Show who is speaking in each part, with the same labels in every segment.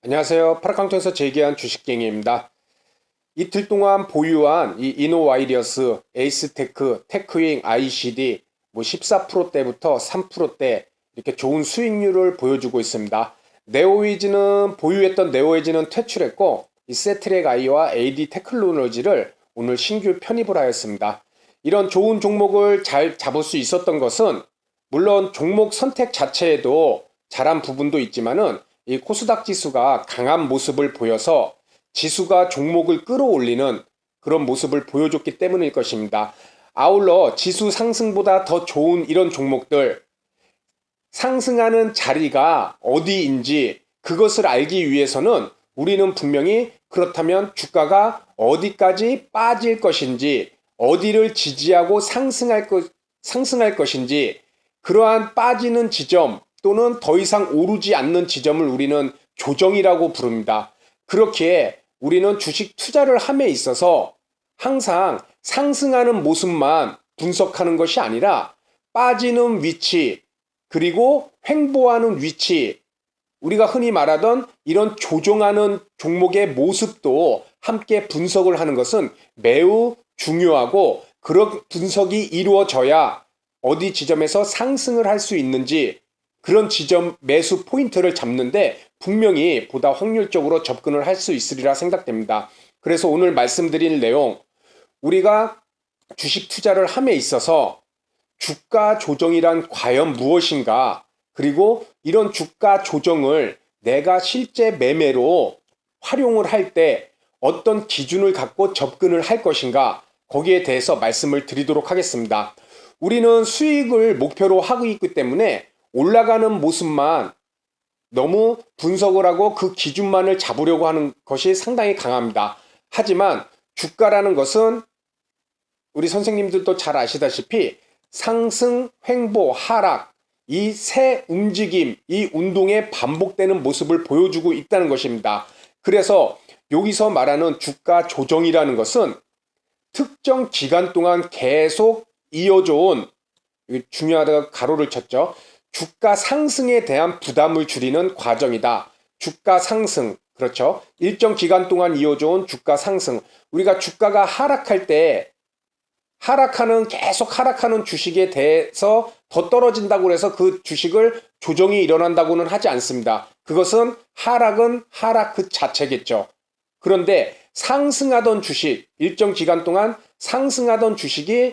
Speaker 1: 안녕하세요. 파라카운트에서 재기한 주식갱이입니다. 이틀 동안 보유한 이 이노와이리어스, 에이스테크, 테크윙, ICD 14%대부터 3%대 이렇게 좋은 수익률을 보여주고 있습니다. 네오위즈는 보유했던 네오위즈는 퇴출했고 이 세트렉 I와 AD 테크놀로지를 오늘 신규 편입을 하였습니다. 이런 좋은 종목을 잘 잡을 수 있었던 것은 물론 종목 선택 자체에도 잘한 부분도 있지만은 이 코스닥 지수가 강한 모습을 보여서 지수가 종목을 끌어올리는 그런 모습을 보여줬기 때문일 것입니다. 아울러 지수 상승보다 더 좋은 이런 종목들, 상승하는 자리가 어디인지 그것을 알기 위해서는 우리는 분명히 그렇다면 주가가 어디까지 빠질 것인지, 어디를 지지하고 상승할 것인지, 그러한 빠지는 지점 또는 더 이상 오르지 않는 지점을 우리는 조정이라고 부릅니다. 그렇기에 우리는 주식 투자를 함에 있어서 항상 상승하는 모습만 분석하는 것이 아니라 빠지는 위치, 그리고 횡보하는 위치, 우리가 흔히 말하던 이런 조정하는 종목의 모습도 함께 분석을 하는 것은 매우 중요하고, 그런 분석이 이루어져야 어디 지점에서 상승을 할 수 있는지 그런 지점 매수 포인트를 잡는데 분명히 보다 확률적으로 접근을 할 수 있으리라 생각됩니다. 그래서 오늘 말씀드릴 내용, 우리가 주식 투자를 함에 있어서 주가 조정이란 과연 무엇인가, 그리고 이런 주가 조정을 내가 실제 매매로 활용을 할 때 어떤 기준을 갖고 접근을 할 것인가, 거기에 대해서 말씀을 드리도록 하겠습니다. 우리는 수익을 목표로 하고 있기 때문에 올라가는 모습만 너무 분석을 하고 그 기준만을 잡으려고 하는 것이 상당히 강합니다. 하지만 주가라는 것은 우리 선생님들도 잘 아시다시피 상승, 횡보, 하락, 이 세 움직임, 이 운동의 반복되는 모습을 보여주고 있다는 것입니다. 그래서 여기서 말하는 주가 조정이라는 것은 특정 기간 동안 계속 이어져 온, 중요하다고 가로를 쳤죠. 주가 상승에 대한 부담을 줄이는 과정이다. 주가 상승, 그렇죠. 일정 기간 동안 이어져 온 주가 상승. 우리가 주가가 하락할 때 계속 하락하는 주식에 대해서 더 떨어진다고 해서 그 주식을 조정이 일어난다고는 하지 않습니다. 그것은 하락 그 자체겠죠. 그런데 상승하던 주식, 일정 기간 동안 상승하던 주식이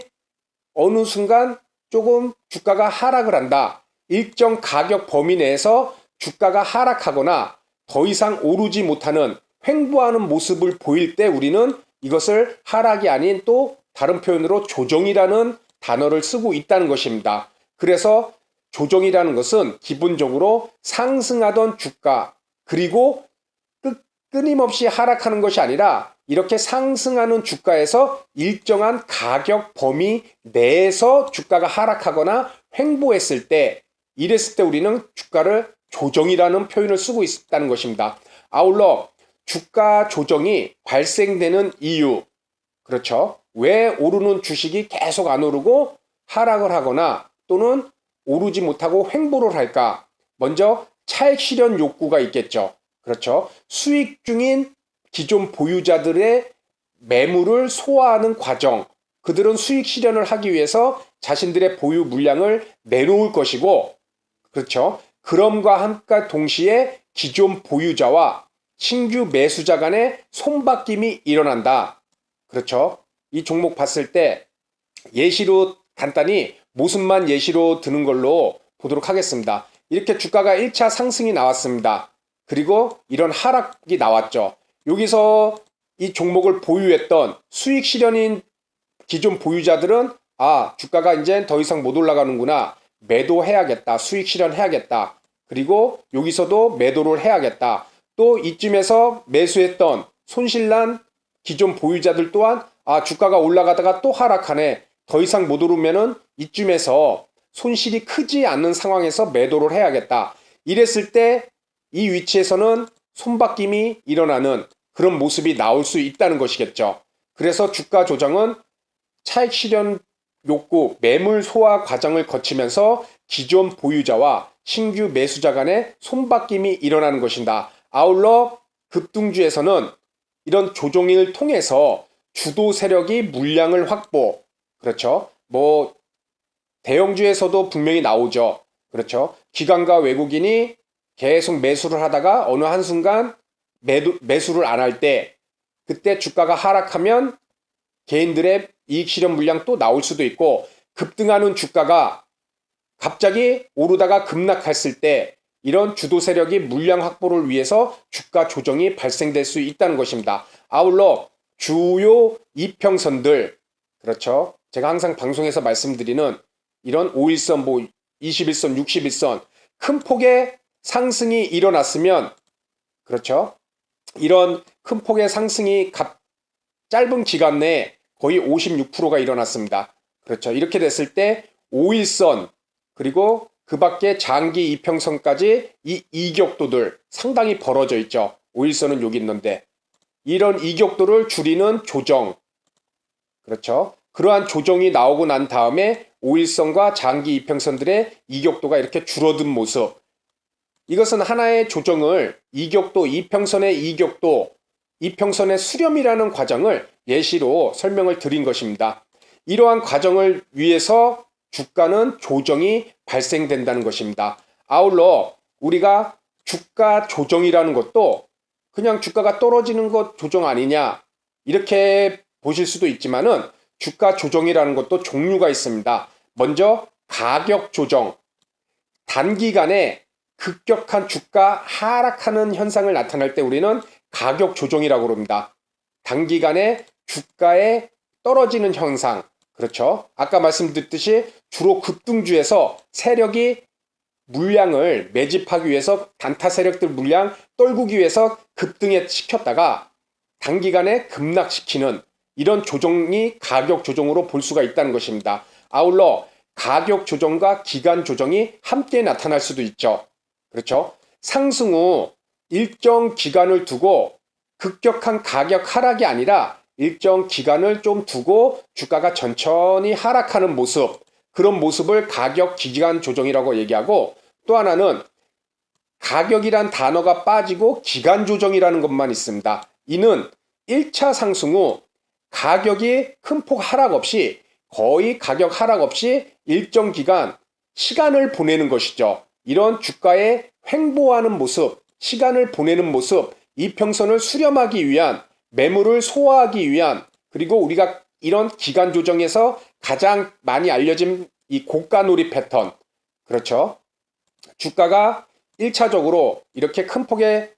Speaker 1: 어느 순간 조금 주가가 하락을 한다. 일정 가격 범위 내에서 주가가 하락하거나 더 이상 오르지 못하는 횡보하는 모습을 보일 때 우리는 이것을 하락이 아닌 또 다른 표현으로 조정이라는 단어를 쓰고 있다는 것입니다. 그래서 조정이라는 것은 기본적으로 상승하던 주가, 그리고 끊임없이 하락하는 것이 아니라 이렇게 상승하는 주가에서 일정한 가격 범위 내에서 주가가 하락하거나 횡보했을 때, 이랬을 때 우리는 주가를 조정이라는 표현을 쓰고 있다는 것입니다. 아울러 주가 조정이 발생되는 이유, 그렇죠. 왜 오르는 주식이 계속 안 오르고 하락을 하거나 또는 오르지 못하고 횡보를 할까? 먼저 차익 실현 욕구가 있겠죠. 그렇죠. 수익 중인 기존 보유자들의 매물을 소화하는 과정, 그들은 수익 실현을 하기 위해서 자신들의 보유 물량을 내놓을 것이고, 그렇죠. 그럼과 함께 동시에 기존 보유자와 신규 매수자 간의 손바뀜이 일어난다. 그렇죠. 이 종목 봤을 때 예시로 간단히 모습만 예시로 드는 걸로 보도록 하겠습니다. 이렇게 주가가 1차 상승이 나왔습니다. 그리고 이런 하락이 나왔죠. 여기서 이 종목을 보유했던 수익 실현인 기존 보유자들은 주가가 이제 더 이상 못 올라가는구나. 매도해야겠다. 수익 실현해야겠다. 그리고 여기서도 매도를 해야겠다. 또 이쯤에서 매수했던 손실난 기존 보유자들 또한 주가가 올라가다가 또 하락하네. 더 이상 못 오르면은 이쯤에서 손실이 크지 않는 상황에서 매도를 해야겠다. 이랬을 때 이 위치에서는 손바뀜이 일어나는 그런 모습이 나올 수 있다는 것이겠죠. 그래서 주가 조정은 차익 실현 욕구, 매물 소화 과정을 거치면서 기존 보유자와 신규 매수자 간의 손바뀜이 일어나는 것이다. 아울러 급등주에서는 이런 조정을 통해서 주도 세력이 물량을 확보, 그렇죠. 뭐 대형주에서도 분명히 나오죠. 그렇죠. 기관과 외국인이 계속 매수를 하다가 어느 한순간 매수를 안 할 때, 그때 주가가 하락하면 개인들의 이익 실현 물량 또 나올 수도 있고, 급등하는 주가가 갑자기 오르다가 급락했을 때 이런 주도 세력이 물량 확보를 위해서 주가 조정이 발생될 수 있다는 것입니다. 아울러 주요 이평선들, 그렇죠. 제가 항상 방송에서 말씀드리는 이런 5일선, 뭐 21선, 61선 큰 폭의 상승이 일어났으면, 그렇죠. 이런 큰 폭의 상승이 짧은 기간 내에 거의 56%가 일어났습니다. 그렇죠. 이렇게 됐을 때 5일선 그리고 그 밖에 장기 이평선까지 이 이격도들 상당히 벌어져 있죠. 5일선은 여기 있는데 이런 이격도를 줄이는 조정, 그렇죠. 그러한 조정이 나오고 난 다음에 5일선과 장기 이평선들의 이격도가 이렇게 줄어든 모습, 이것은 하나의 조정을 이격도, 이평선의 이격도, 이평선의 수렴이라는 과정을 예시로 설명을 드린 것입니다. 이러한 과정을 위해서 주가는 조정이 발생된다는 것입니다. 아울러 우리가 주가 조정이라는 것도 그냥 주가가 떨어지는 것 조정 아니냐 이렇게 보실 수도 있지만은 주가 조정이라는 것도 종류가 있습니다. 먼저 가격 조정, 단기간에 급격한 주가 하락하는 현상을 나타날 때 우리는 가격 조정이라고 합니다. 단기간에 주가에 떨어지는 현상, 그렇죠. 아까 말씀드렸듯이 주로 급등주에서 세력이 물량을 매집하기 위해서 단타 세력들 물량 떨구기 위해서 급등에 시켰다가 단기간에 급락시키는 이런 조정이 가격 조정으로 볼 수가 있다는 것입니다. 아울러 가격 조정과 기간 조정이 함께 나타날 수도 있죠. 그렇죠. 상승 후 일정 기간을 두고 급격한 가격 하락이 아니라 일정 기간을 좀 두고 주가가 천천히 하락하는 모습, 그런 모습을 가격 기간 조정이라고 얘기하고, 또 하나는 가격이란 단어가 빠지고 기간 조정이라는 것만 있습니다. 이는 1차 상승 후 가격이 큰 폭 하락 없이, 거의 가격 하락 없이 일정 기간 시간을 보내는 것이죠. 이런 주가에 횡보하는 모습, 시간을 보내는 모습, 이평선을 수렴하기 위한, 매물을 소화하기 위한, 그리고 우리가 이런 기간 조정에서 가장 많이 알려진 이 고가 놀이 패턴, 그렇죠. 주가가 1차적으로 이렇게 큰 폭의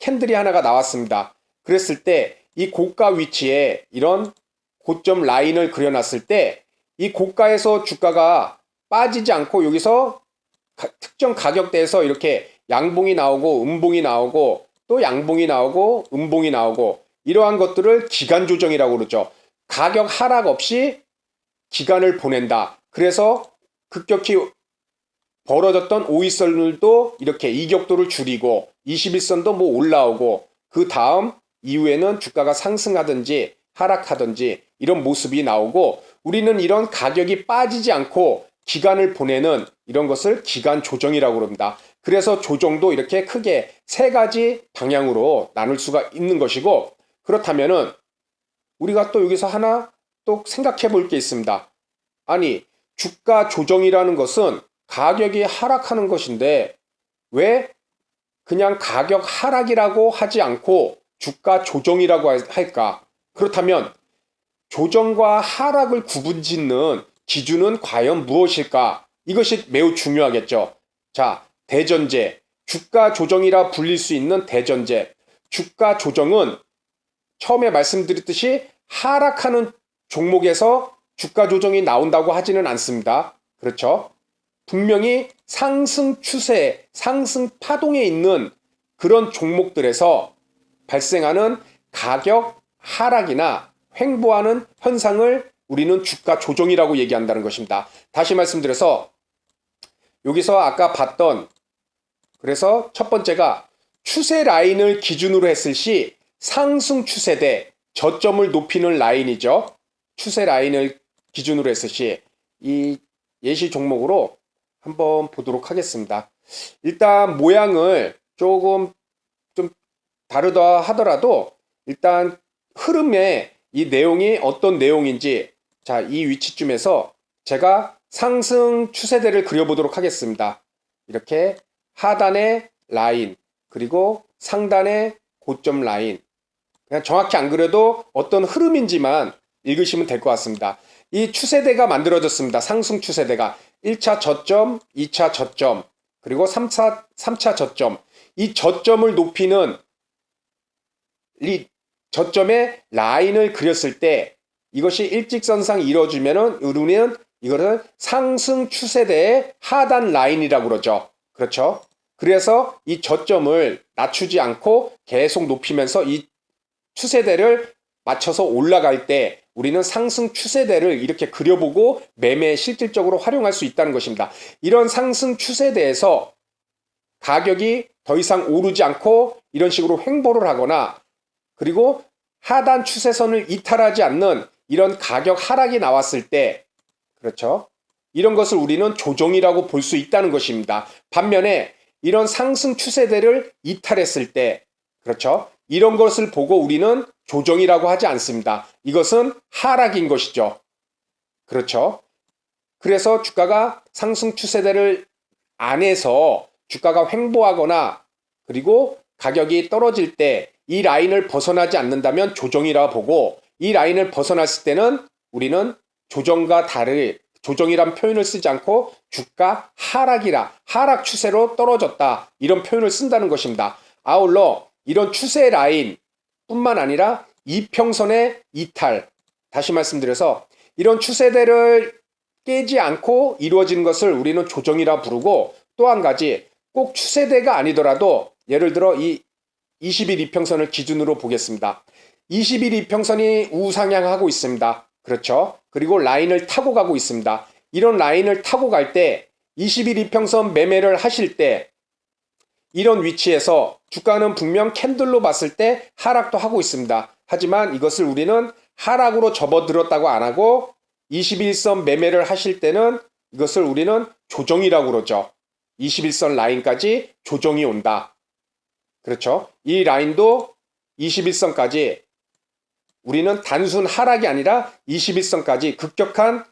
Speaker 1: 캔들이 하나가 나왔습니다. 그랬을 때 이 고가 위치에 이런 고점 라인을 그려놨을 때 이 고가에서 주가가 빠지지 않고 여기서 특정 가격대에서 이렇게 양봉이 나오고 음봉이 나오고 또 양봉이 나오고 음봉이 나오고, 이러한 것들을 기간 조정이라고 그러죠. 가격 하락 없이 기간을 보낸다. 그래서 급격히 벌어졌던 5일선들도 이렇게 이격도를 줄이고 21선도 뭐 올라오고, 그 다음 이후에는 주가가 상승하든지 하락하든지 이런 모습이 나오고, 우리는 이런 가격이 빠지지 않고 기간을 보내는 이런 것을 기간 조정이라고 합니다. 그래서 조정도 이렇게 크게 세 가지 방향으로 나눌 수가 있는 것이고, 그렇다면은 우리가 또 여기서 하나 또 생각해 볼 게 있습니다. 아니, 주가 조정이라는 것은 가격이 하락하는 것인데 왜 그냥 가격 하락이라고 하지 않고 주가 조정이라고 할까? 그렇다면 조정과 하락을 구분짓는 기준은 과연 무엇일까? 이것이 매우 중요하겠죠. 자, 대전제, 주가 조정이라 불릴 수 있는 대전제. 주가 조정은 처음에 말씀드렸듯이 하락하는 종목에서 주가 조정이 나온다고 하지는 않습니다. 그렇죠? 분명히 상승 추세, 상승 파동에 있는 그런 종목들에서 발생하는 가격 하락이나 횡보하는 현상을 우리는 주가 조정이라고 얘기한다는 것입니다. 다시 말씀드려서 여기서 아까 봤던, 그래서 첫 번째가 추세 라인을 기준으로 했을 시 상승 추세대, 저점을 높이는 라인이죠. 추세 라인을 기준으로 했을 시 이 예시 종목으로 한번 보도록 하겠습니다. 일단 모양을 조금 좀 다르다 하더라도 일단 흐름의 이 내용이 어떤 내용인지, 자, 이 위치쯤에서 제가 상승 추세대를 그려보도록 하겠습니다. 이렇게 하단의 라인, 그리고 상단의 고점 라인. 그냥 정확히 안 그려도 어떤 흐름인지만 읽으시면 될 것 같습니다. 이 추세대가 만들어졌습니다. 상승 추세대가 1차 저점, 2차 저점, 그리고 3차 저점. 이 저점을 높이는 이 저점의 라인을 그렸을 때 이것이 일직선상 이루어지면은 우리는 이거를 상승 추세대의 하단 라인이라고 그러죠. 그렇죠? 그래서 이 저점을 낮추지 않고 계속 높이면서 이 추세대를 맞춰서 올라갈 때 우리는 상승 추세대를 이렇게 그려보고 매매에 실질적으로 활용할 수 있다는 것입니다. 이런 상승 추세대에서 가격이 더 이상 오르지 않고 이런 식으로 횡보를 하거나, 그리고 하단 추세선을 이탈하지 않는 이런 가격 하락이 나왔을 때, 그렇죠? 이런 것을 우리는 조정이라고 볼 수 있다는 것입니다. 반면에 이런 상승 추세대를 이탈했을 때, 그렇죠? 이런 것을 보고 우리는 조정이라고 하지 않습니다. 이것은 하락인 것이죠. 그렇죠? 그래서 주가가 상승 추세대를 안에서 주가가 횡보하거나 그리고 가격이 떨어질 때 이 라인을 벗어나지 않는다면 조정이라 보고, 이 라인을 벗어났을 때는 우리는 조정과 다르게 조정이란 표현을 쓰지 않고 주가 하락 추세로 떨어졌다, 이런 표현을 쓴다는 것입니다. 아울러 이런 추세 라인 뿐만 아니라 이평선의 이탈, 다시 말씀드려서 이런 추세대를 깨지 않고 이루어지는 것을 우리는 조정이라 부르고, 또 한 가지 꼭 추세대가 아니더라도 예를 들어 이 20일 이평선을 기준으로 보겠습니다. 20일 이평선이 우상향하고 있습니다. 그렇죠? 그리고 라인을 타고 가고 있습니다. 이런 라인을 타고 갈 때 20일 이평선 매매를 하실 때 이런 위치에서 주가는 분명 캔들로 봤을 때 하락도 하고 있습니다. 하지만 이것을 우리는 하락으로 접어들었다고 안 하고 21선 매매를 하실 때는 이것을 우리는 조정이라고 그러죠. 21선 라인까지 조정이 온다. 그렇죠? 이 라인도 21선까지 우리는 단순 하락이 아니라 21선까지 급격한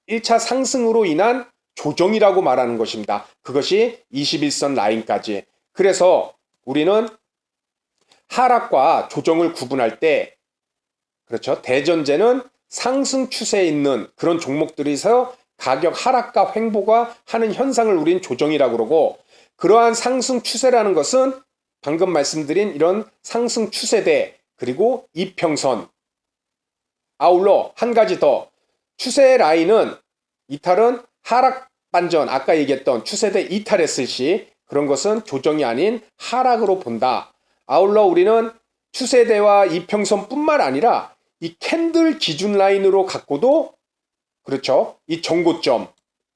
Speaker 1: 1차 상승으로 인한 조정이라고 말하는 것입니다. 그것이 21선 라인까지. 그래서 우리는 하락과 조정을 구분할 때, 그렇죠? 대전제는 상승 추세에 있는 그런 종목들에서 가격 하락과 횡보가 하는 현상을 우린 조정이라고 그러고, 그러한 상승 추세라는 것은 방금 말씀드린 이런 상승 추세대, 그리고 이평선, 아울러 한 가지 더, 추세 라인은 이탈은 하락 반전, 아까 얘기했던 추세대 이탈했을 시 그런 것은 조정이 아닌 하락으로 본다. 아울러 우리는 추세대와 이평선 뿐만 아니라 이 캔들 기준 라인으로 갖고도, 그렇죠? 이 전고점,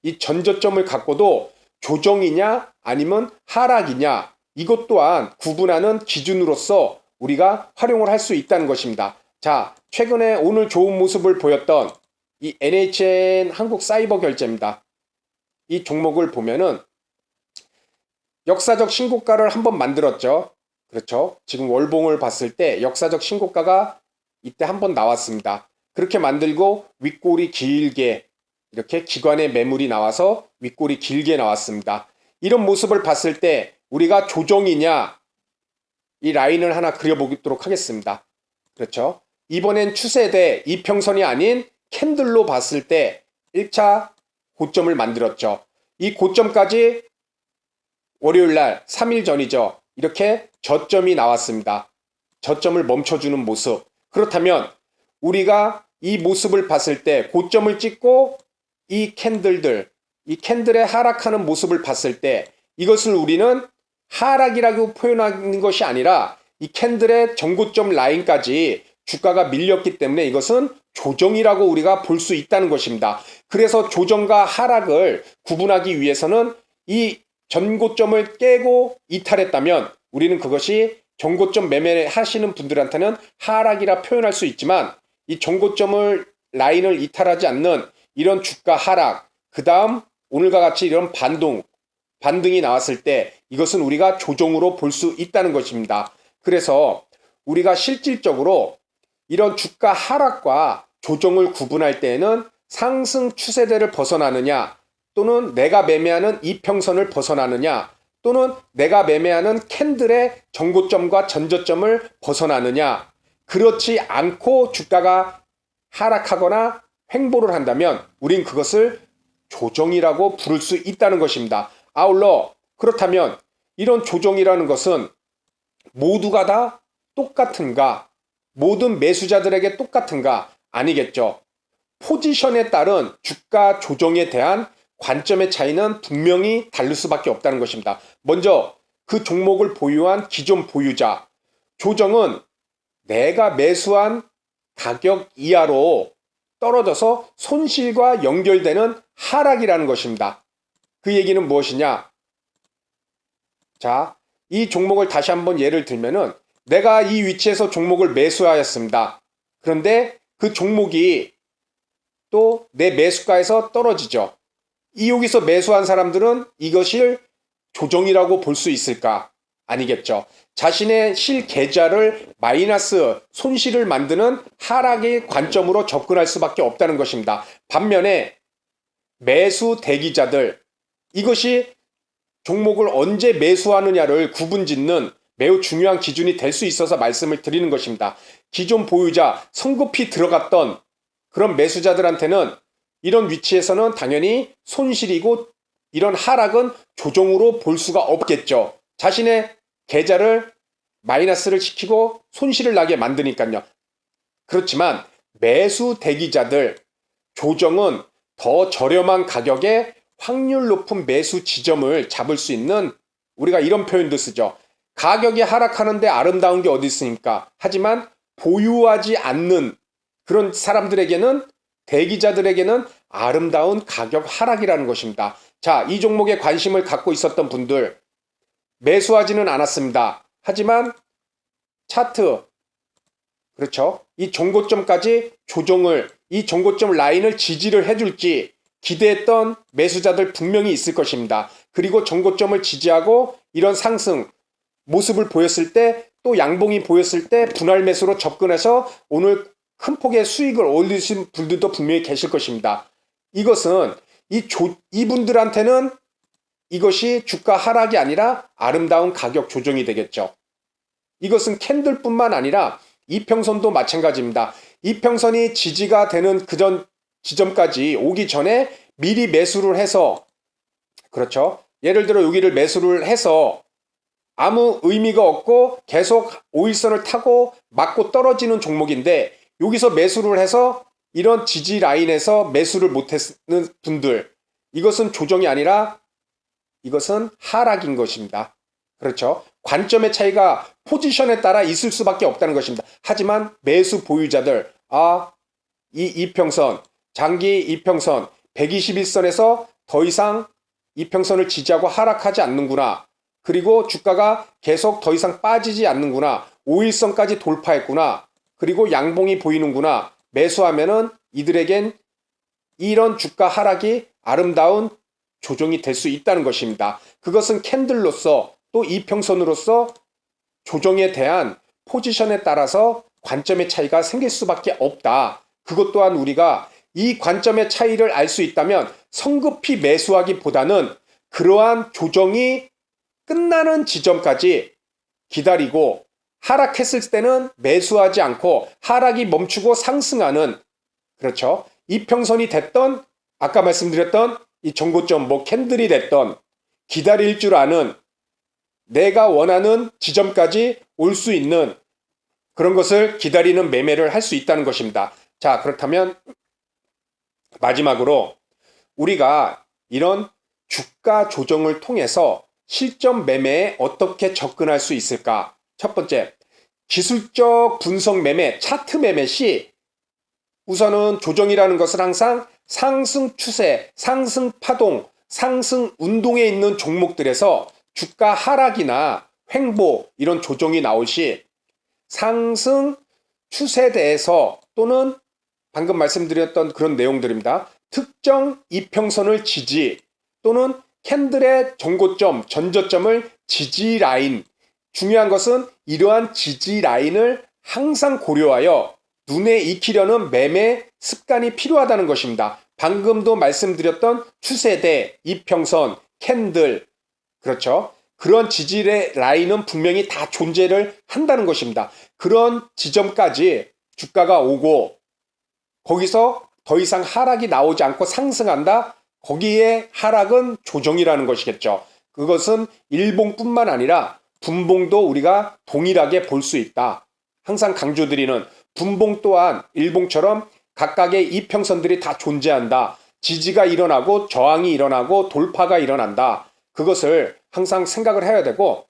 Speaker 1: 이 전저점을 갖고도 조정이냐 아니면 하락이냐, 이것 또한 구분하는 기준으로서 우리가 활용을 할 수 있다는 것입니다. 자, 최근에 오늘 좋은 모습을 보였던 이 NHN 한국사이버결제입니다. 이 종목을 보면은 역사적 신고가를 한번 만들었죠. 그렇죠? 지금 월봉을 봤을 때 역사적 신고가가 이때 한번 나왔습니다. 그렇게 만들고 윗골이 길게 이렇게 기관의 매물이 나와서 윗골이 길게 나왔습니다. 이런 모습을 봤을 때 우리가 조정이냐, 이 라인을 하나 그려보도록 하겠습니다. 그렇죠? 이번엔 추세대 이평선이 아닌 캔들로 봤을 때 1차 고점을 만들었죠. 이 고점까지 월요일날 3일 전이죠. 이렇게 저점이 나왔습니다. 저점을 멈춰주는 모습. 그렇다면 우리가 이 모습을 봤을 때, 고점을 찍고 이 캔들의 하락하는 모습을 봤을 때 이것을 우리는 하락이라고 표현하는 것이 아니라 이 캔들의 전고점 라인까지 주가가 밀렸기 때문에 이것은 조정이라고 우리가 볼 수 있다는 것입니다. 그래서 조정과 하락을 구분하기 위해서는 이 전고점을 깨고 이탈했다면 우리는 그것이 전고점 매매 하시는 분들한테는 하락이라 표현할 수 있지만, 이 전고점을 라인을 이탈하지 않는 이런 주가 하락, 그 다음 오늘과 같이 이런 반등이 나왔을 때 이것은 우리가 조정으로 볼 수 있다는 것입니다. 그래서 우리가 실질적으로 이런 주가 하락과 조정을 구분할 때에는 상승 추세대를 벗어나느냐, 또는 내가 매매하는 이평선을 벗어나느냐, 또는 내가 매매하는 캔들의 전고점과 전저점을 벗어나느냐, 그렇지 않고 주가가 하락하거나 횡보를 한다면 우린 그것을 조정이라고 부를 수 있다는 것입니다. 아울러 그렇다면 이런 조정이라는 것은 모두가 다 똑같은가? 모든 매수자들에게 똑같은가? 아니겠죠. 포지션에 따른 주가 조정에 대한 관점의 차이는 분명히 다를 수밖에 없다는 것입니다. 먼저 그 종목을 보유한 기존 보유자, 조정은 내가 매수한 가격 이하로 떨어져서 손실과 연결되는 하락이라는 것입니다. 그 얘기는 무엇이냐? 자, 이 종목을 다시 한번 예를 들면은 내가 이 위치에서 종목을 매수하였습니다. 그런데 그 종목이 또 내 매수가에서 떨어지죠. 여기서 매수한 사람들은 이것을 조정이라고 볼 수 있을까? 아니겠죠. 자신의 실계좌를 마이너스 손실을 만드는 하락의 관점으로 접근할 수밖에 없다는 것입니다. 반면에 매수 대기자들, 이것이 종목을 언제 매수하느냐를 구분짓는 매우 중요한 기준이 될 수 있어서 말씀을 드리는 것입니다. 기존 보유자, 성급히 들어갔던 그런 매수자들한테는 이런 위치에서는 당연히 손실이고 이런 하락은 조정으로 볼 수가 없겠죠. 자신의 계좌를 마이너스를 시키고 손실을 나게 만드니까요. 그렇지만 매수 대기자들, 조정은 더 저렴한 가격에 확률 높은 매수 지점을 잡을 수 있는, 우리가 이런 표현도 쓰죠. 가격이 하락하는데 아름다운 게 어디 있습니까? 하지만 보유하지 않는 그런 사람들에게는, 대기자들에게는 아름다운 가격 하락이라는 것입니다. 자, 이 종목에 관심을 갖고 있었던 분들, 매수하지는 않았습니다. 하지만 차트, 그렇죠? 이 종고점까지 조정을, 이 종고점 라인을 지지를 해줄지 기대했던 매수자들 분명히 있을 것입니다. 그리고 종고점을 지지하고 이런 상승 모습을 보였을 때, 또 양봉이 보였을 때 분할 매수로 접근해서 오늘 큰 폭의 수익을 올리신 분들도 분명히 계실 것입니다. 이것은 이분들한테는 이것이 주가 하락이 아니라 아름다운 가격 조정이 되겠죠. 이것은 캔들뿐만 아니라 이평선도 마찬가지입니다. 이평선이 지지가 되는 그전 지점까지 오기 전에 미리 매수를 해서, 그렇죠? 예를 들어 여기를 매수를 해서 아무 의미가 없고 계속 5일선을 타고 맞고 떨어지는 종목인데, 여기서 매수를 해서 이런 지지 라인에서 매수를 못했는 분들, 이것은 조정이 아니라 이것은 하락인 것입니다. 그렇죠? 관점의 차이가 포지션에 따라 있을 수밖에 없다는 것입니다. 하지만 매수 보유자들, 이 이평선, 장기 이평선 121선에서 더 이상 이평선을 지지하고 하락하지 않는구나. 그리고 주가가 계속 더 이상 빠지지 않는구나. 5일선까지 돌파했구나. 그리고 양봉이 보이는구나. 매수하면은 이들에겐 이런 주가 하락이 아름다운 조정이 될 수 있다는 것입니다. 그것은 캔들로서, 또 이평선으로서 조정에 대한 포지션에 따라서 관점의 차이가 생길 수밖에 없다. 그것 또한 우리가 이 관점의 차이를 알 수 있다면 성급히 매수하기보다는 그러한 조정이 끝나는 지점까지 기다리고, 하락했을 때는 매수하지 않고 하락이 멈추고 상승하는, 그렇죠? 이평선이 됐던, 아까 말씀드렸던 이 정고점, 캔들이 됐던, 기다릴 줄 아는, 내가 원하는 지점까지 올 수 있는 그런 것을 기다리는 매매를 할 수 있다는 것입니다. 자, 그렇다면 마지막으로 우리가 이런 주가 조정을 통해서 실전 매매에 어떻게 접근할 수 있을까? 첫 번째, 기술적 분석 매매, 차트 매매 시 우선은 조정이라는 것은 항상 상승 추세, 상승 파동, 상승 운동에 있는 종목들에서 주가 하락이나 횡보, 이런 조정이 나올 시 상승 추세대에서, 또는 방금 말씀드렸던 그런 내용들입니다. 특정 이평선을 지지, 또는 캔들의 전고점, 전저점을 지지 라인, 중요한 것은 이러한 지지 라인을 항상 고려하여 눈에 익히려는 매매 습관이 필요하다는 것입니다. 방금도 말씀드렸던 추세대, 이평선, 캔들, 그렇죠? 그런 지지 라인은 분명히 다 존재를 한다는 것입니다. 그런 지점까지 주가가 오고 거기서 더 이상 하락이 나오지 않고 상승한다? 거기에 하락은 조정이라는 것이겠죠. 그것은 일봉뿐만 아니라 분봉도 우리가 동일하게 볼 수 있다. 항상 강조드리는 분봉 또한 일봉처럼 각각의 이평선들이 다 존재한다. 지지가 일어나고 저항이 일어나고 돌파가 일어난다. 그것을 항상 생각을 해야 되고,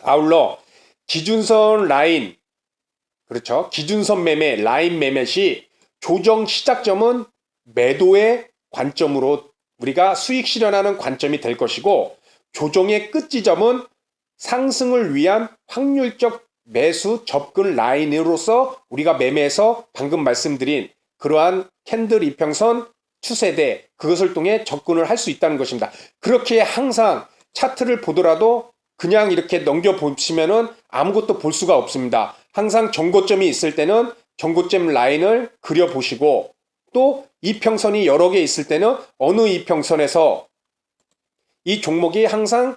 Speaker 1: 아울러 기준선 라인, 그렇죠? 기준선 매매, 라인 매매 시 조정 시작점은 매도의 관점으로 우리가 수익 실현하는 관점이 될 것이고, 조정의 끝 지점은 상승을 위한 확률적 매수 접근 라인으로서 우리가 매매에서 방금 말씀드린 그러한 캔들 이평선 추세대 그것을 통해 접근을 할 수 있다는 것입니다. 그렇게 항상 차트를 보더라도 그냥 이렇게 넘겨보시면은 아무것도 볼 수가 없습니다. 항상 정고점이 있을 때는 정고점 라인을 그려보시고, 또 이평선이 여러 개 있을 때는 어느 이평선에서 이 종목이 항상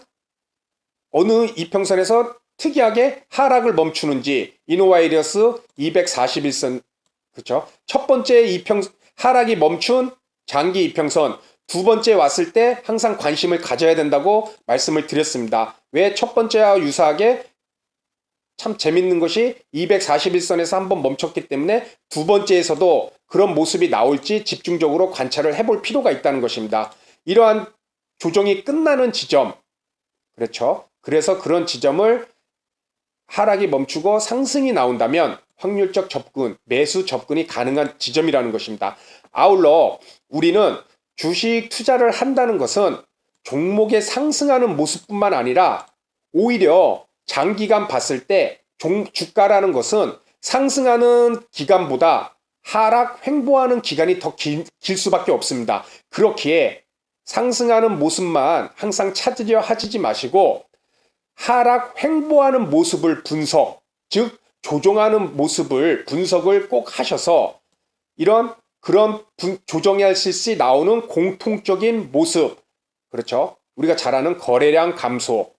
Speaker 1: 어느 이평선에서 특이하게 하락을 멈추는지, 이노와이리어스 241선, 그렇죠? 첫 번째 하락이 멈춘 장기 이평선, 두 번째 왔을 때 항상 관심을 가져야 된다고 말씀을 드렸습니다. 왜 첫 번째와 유사하게? 참 재밌는 것이 241선에서 한번 멈췄기 때문에 두 번째에서도 그런 모습이 나올지 집중적으로 관찰을 해볼 필요가 있다는 것입니다. 이러한 조정이 끝나는 지점, 그렇죠? 그래서 그런 지점을 하락이 멈추고 상승이 나온다면 확률적 접근, 매수 접근이 가능한 지점이라는 것입니다. 아울러 우리는 주식 투자를 한다는 것은 종목의 상승하는 모습뿐만 아니라 오히려 장기간 봤을 때 주가라는 것은 상승하는 기간보다 하락 횡보하는 기간이 더 길 수밖에 없습니다. 그렇기에 상승하는 모습만 항상 찾으려 하지 마시고 하락 횡보하는 모습을 분석, 즉 조정하는 모습을 분석을 꼭 하셔서 그런 조정할 시 나오는 공통적인 모습, 그렇죠? 우리가 잘 아는 거래량 감소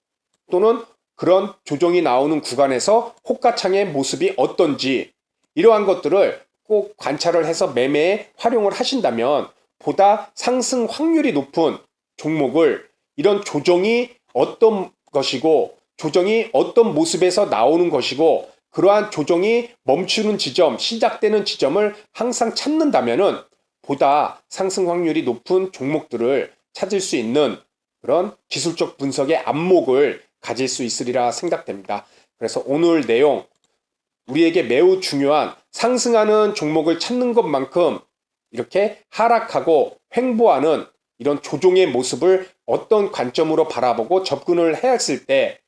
Speaker 1: 또는 그런 조정이 나오는 구간에서 호가창의 모습이 어떤지, 이러한 것들을 꼭 관찰을 해서 매매에 활용을 하신다면 보다 상승 확률이 높은 종목을, 이런 조정이 어떤 것이고 조정이 어떤 모습에서 나오는 것이고 그러한 조정이 멈추는 지점, 시작되는 지점을 항상 찾는다면은 보다 상승 확률이 높은 종목들을 찾을 수 있는 그런 기술적 분석의 안목을 가질 수 있으리라 생각됩니다. 그래서 오늘 내용, 우리에게 매우 중요한 상승하는 종목을 찾는 것만큼 이렇게 하락하고 횡보하는 이런 조정의 모습을 어떤 관점으로 바라보고 접근을 해야 했을 때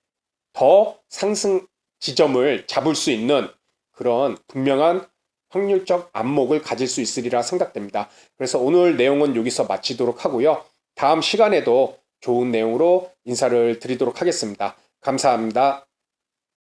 Speaker 1: 더 상승 지점을 잡을 수 있는 그런 분명한 확률적 안목을 가질 수 있으리라 생각됩니다. 그래서 오늘 내용은 여기서 마치도록 하고요. 다음 시간에도 좋은 내용으로 인사를 드리도록 하겠습니다. 감사합니다.